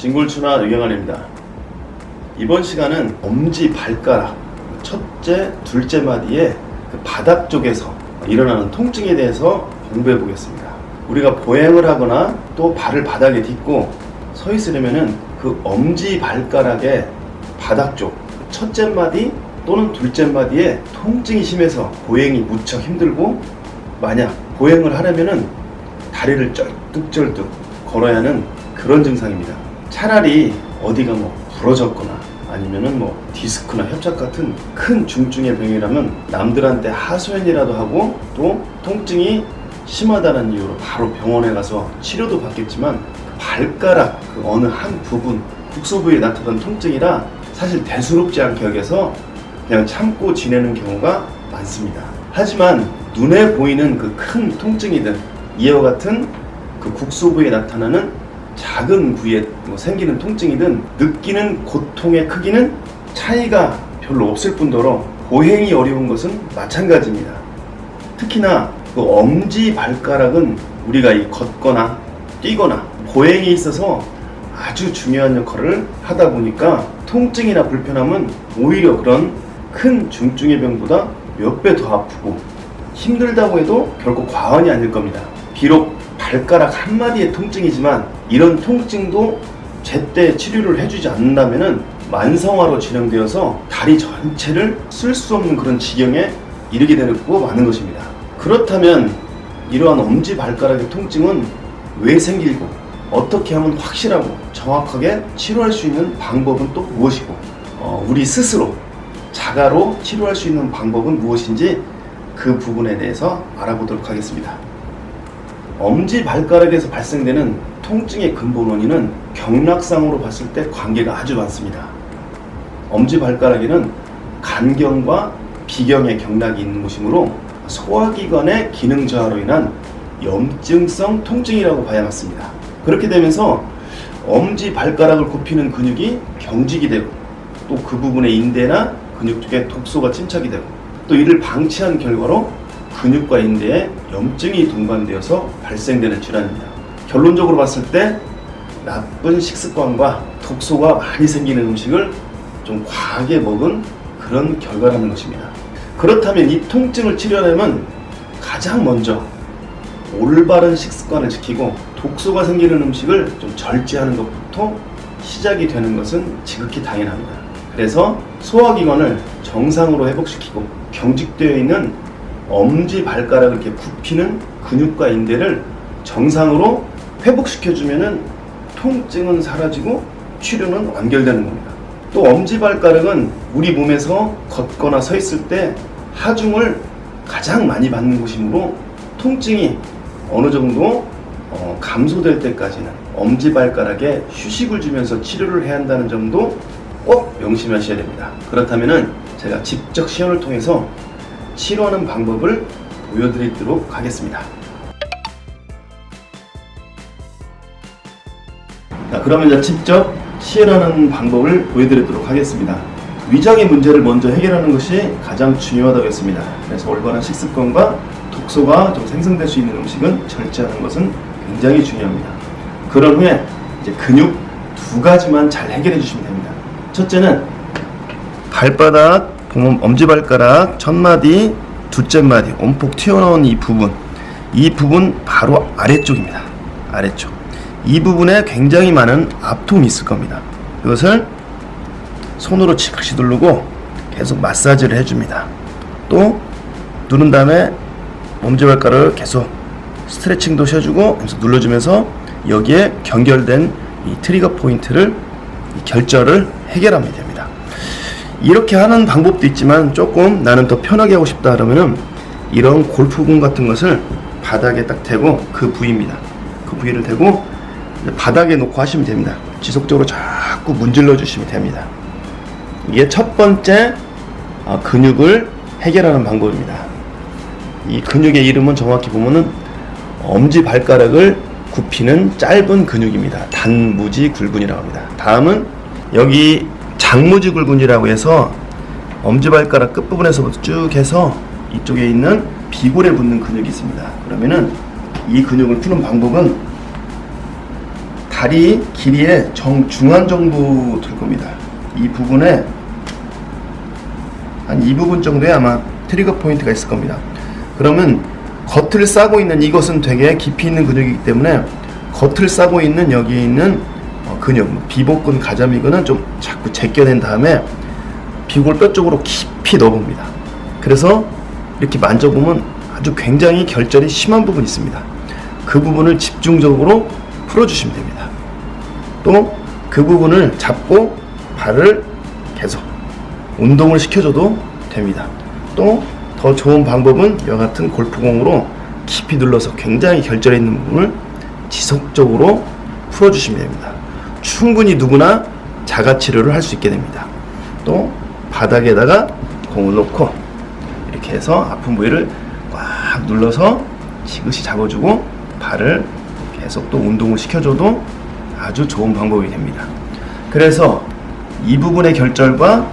진골추나 유경환입니다. 이번 시간은 엄지 발가락 첫째, 둘째 마디의 그 바닥 쪽에서 일어나는 통증에 대해서 공부해 보겠습니다. 우리가 보행을 하거나 또 발을 바닥에 딛고 서 있으려면은 그 엄지 발가락의 바닥 쪽 첫째 마디 또는 둘째 마디에 통증이 심해서 보행이 무척 힘들고, 만약 보행을 하려면은 다리를 쩔뚝쩔뚝 걸어야 하는 그런 증상입니다. 차라리 어디가 부러졌거나 아니면은 디스크나 협착 같은 큰 중증의 병이라면 남들한테 하소연이라도 하고 또 통증이 심하다는 이유로 바로 병원에 가서 치료도 받겠지만, 발가락 그 어느 한 부분 국소 부위에 나타난 통증이라 사실 대수롭지 않게 여겨서 그냥 참고 지내는 경우가 많습니다. 하지만 눈에 보이는 그 큰 통증이든 이와 같은 그 국소 부위에 나타나는 작은 부위에 생기는 통증이든 느끼는 고통의 크기는 차이가 별로 없을 뿐더러 보행이 어려운 것은 마찬가지입니다. 특히나 그 엄지 발가락은 우리가 걷거나 뛰거나 보행에 있어서 아주 중요한 역할을 하다 보니까 통증이나 불편함은 오히려 그런 큰 중증의 병보다 몇 배 더 아프고 힘들다고 해도 결코 과언이 아닐 겁니다. 비록 발가락 한마디의 통증이지만 이런 통증도 제때 치료를 해주지 않는다면 만성화로 진행되어서 다리 전체를 쓸 수 없는 그런 지경에 이르게 되는 거 많은 것입니다. 그렇다면 이러한 엄지발가락의 통증은 왜 생기고 어떻게 하면 확실하고 정확하게 치료할 수 있는 방법은 또 무엇이고, 우리 스스로 자가로 치료할 수 있는 방법은 무엇인지 그 부분에 대해서 알아보도록 하겠습니다. 엄지발가락에서 발생되는 통증의 근본 원인은 경락상으로 봤을 때 관계가 아주 많습니다. 엄지발가락에는 간경과 비경의 경락이 있는 곳이므로 소화기관의 기능 저하로 인한 염증성 통증이라고 봐야 맞습니다. 그렇게 되면서 엄지발가락을 굽히는 근육이 경직이 되고 또 그 부분의 인대나 근육 쪽에 독소가 침착이 되고 또 이를 방치한 결과로 근육과 인대에 염증이 동반되어서 발생되는 질환입니다. 결론적으로 봤을 때 나쁜 식습관과 독소가 많이 생기는 음식을 좀 과하게 먹은 그런 결과라는 것입니다. 그렇다면 이 통증을 치료하려면 가장 먼저 올바른 식습관을 지키고 독소가 생기는 음식을 좀 절제하는 것부터 시작이 되는 것은 지극히 당연합니다. 그래서 소화기관을 정상으로 회복시키고 경직되어 있는 엄지발가락을 이렇게 굽히는 근육과 인대를 정상으로 회복시켜주면 통증은 사라지고 치료는 완결되는 겁니다. 또 엄지발가락은 우리 몸에서 걷거나 서 있을 때 하중을 가장 많이 받는 곳이므로 통증이 어느 정도 감소될 때까지는 엄지발가락에 휴식을 주면서 치료를 해야 한다는 점도 꼭 명심하셔야 됩니다. 그렇다면 제가 직접 시연을 통해서 치료하는 방법을 보여드리도록 하겠습니다. 자, 그러면 이제 직접 시연하는 방법을 보여드리도록 하겠습니다. 위장의 문제를 먼저 해결하는 것이 가장 중요하다고 했습니다. 그래서 올바른 식습관과 독소가 좀 생성될 수 있는 음식은 절제하는 것은 굉장히 중요합니다. 그런 후에 이제 근육 두 가지만 잘 해결해 주시면 됩니다. 첫째는 발바닥, 엄지발가락 첫 마디, 둘째 마디, 온폭 튀어나온 이 부분 바로 아래쪽입니다. 아래쪽. 이 부분에 굉장히 많은 압통이 있을 겁니다. 이것을 손으로 치크시 누르고 계속 마사지를 해줍니다. 또 누른 다음에 엄지발가락을 계속 스트레칭도 해주고 눌러주면서 여기에 연결된 이 트리거 포인트를 결절을 해결하면 됩니다. 이렇게 하는 방법도 있지만 조금 나는 더 편하게 하고 싶다 그러면은 이런 골프공 같은 것을 바닥에 딱 대고 그 부위입니다. 그 부위를 대고 바닥에 놓고 하시면 됩니다. 지속적으로 자꾸 문질러 주시면 됩니다. 이게 첫 번째 근육을 해결하는 방법입니다. 이 근육의 이름은 정확히 보면은 엄지발가락을 굽히는 짧은 근육입니다. 단무지굴근이라고 합니다. 다음은 여기 장무지굴근이라고 해서 엄지발가락 끝부분에서부터 쭉 해서 이쪽에 있는 비골에 붙는 근육이 있습니다. 그러면은 이 근육을 푸는 방법은 다리 길이의 정중앙 정도 둘 겁니다. 이 부분에 한 이 부분 정도에 아마 트리거 포인트가 있을 겁니다. 그러면 겉을 싸고 있는 이것은 되게 깊이 있는 근육이기 때문에 겉을 싸고 있는 여기에 있는 근육, 비복근, 가자미근은 좀 자꾸 제껴낸 다음에 비골뼈 쪽으로 깊이 넣어봅니다. 그래서 이렇게 만져보면 아주 굉장히 결절이 심한 부분이 있습니다. 그 부분을 집중적으로 풀어주시면 됩니다. 또 그 부분을 잡고 발을 계속 운동을 시켜줘도 됩니다. 또 더 좋은 방법은 이와 같은 골프공으로 깊이 눌러서 굉장히 결절해 있는 부분을 지속적으로 풀어주시면 됩니다. 충분히 누구나 자가치료를 할 수 있게 됩니다. 또 바닥에다가 공을 놓고 이렇게 해서 아픈 부위를 꽉 눌러서 지그시 잡아주고 발을 계속 또 운동을 시켜줘도 아주 좋은 방법이 됩니다. 그래서 이 부분의 결절과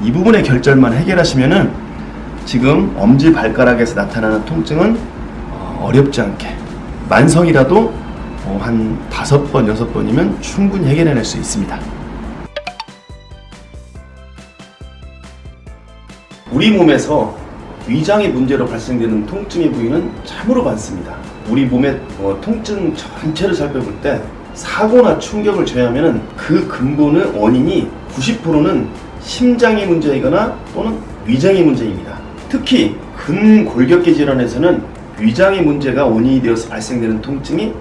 이 부분의 결절만 해결하시면은 지금 엄지발가락에서 나타나는 통증은 어렵지 않게 만성이라도 한 5번, 6번이면 충분히 해결해낼 수 있습니다. 우리 몸에서 위장의 문제로 발생되는 통증의 부위는 참으로 많습니다. 우리 몸의 통증 전체를 살펴볼 때 사고나 충격을 제외하면 그 근본의 원인이 90%는 심장의 문제이거나 또는 위장의 문제입니다. 특히 근골격계 질환에서는 위장의 문제가 원인이 되어서 발생되는 통증이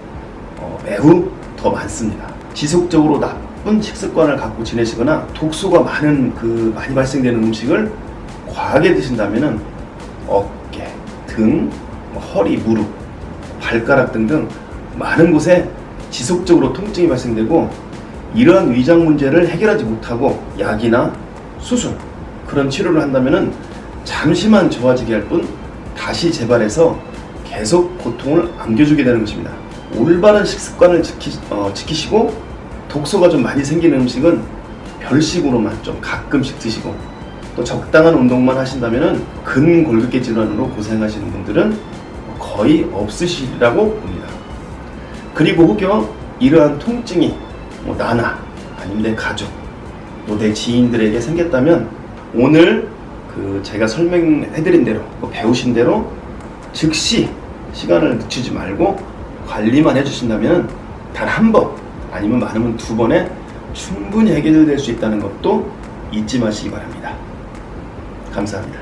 매우 더 많습니다. 지속적으로 나쁜 식습관을 갖고 지내시거나 독소가 많이 발생되는 음식을 과하게 드신다면 어깨, 등, 허리, 무릎, 발가락 등등 많은 곳에 지속적으로 통증이 발생되고 이러한 위장 문제를 해결하지 못하고 약이나 수술 그런 치료를 한다면 잠시만 좋아지게 할 뿐 다시 재발해서 계속 고통을 안겨주게 되는 것입니다. 올바른 식습관을 지키시고 독소가 좀 많이 생기는 음식은 별식으로만 좀 가끔씩 드시고 또 적당한 운동만 하신다면 근골격계 질환으로 고생하시는 분들은 거의 없으시리라고 봅니다. 그리고 혹여 이러한 통증이 나나 아니면 내 가족 또 내 지인들에게 생겼다면 오늘 제가 설명해드린 대로 배우신 대로 즉시 시간을 늦추지 말고 관리만 해주신다면 단 한 번 아니면 많으면 2번에 충분히 해결될 수 있다는 것도 잊지 마시기 바랍니다. 감사합니다.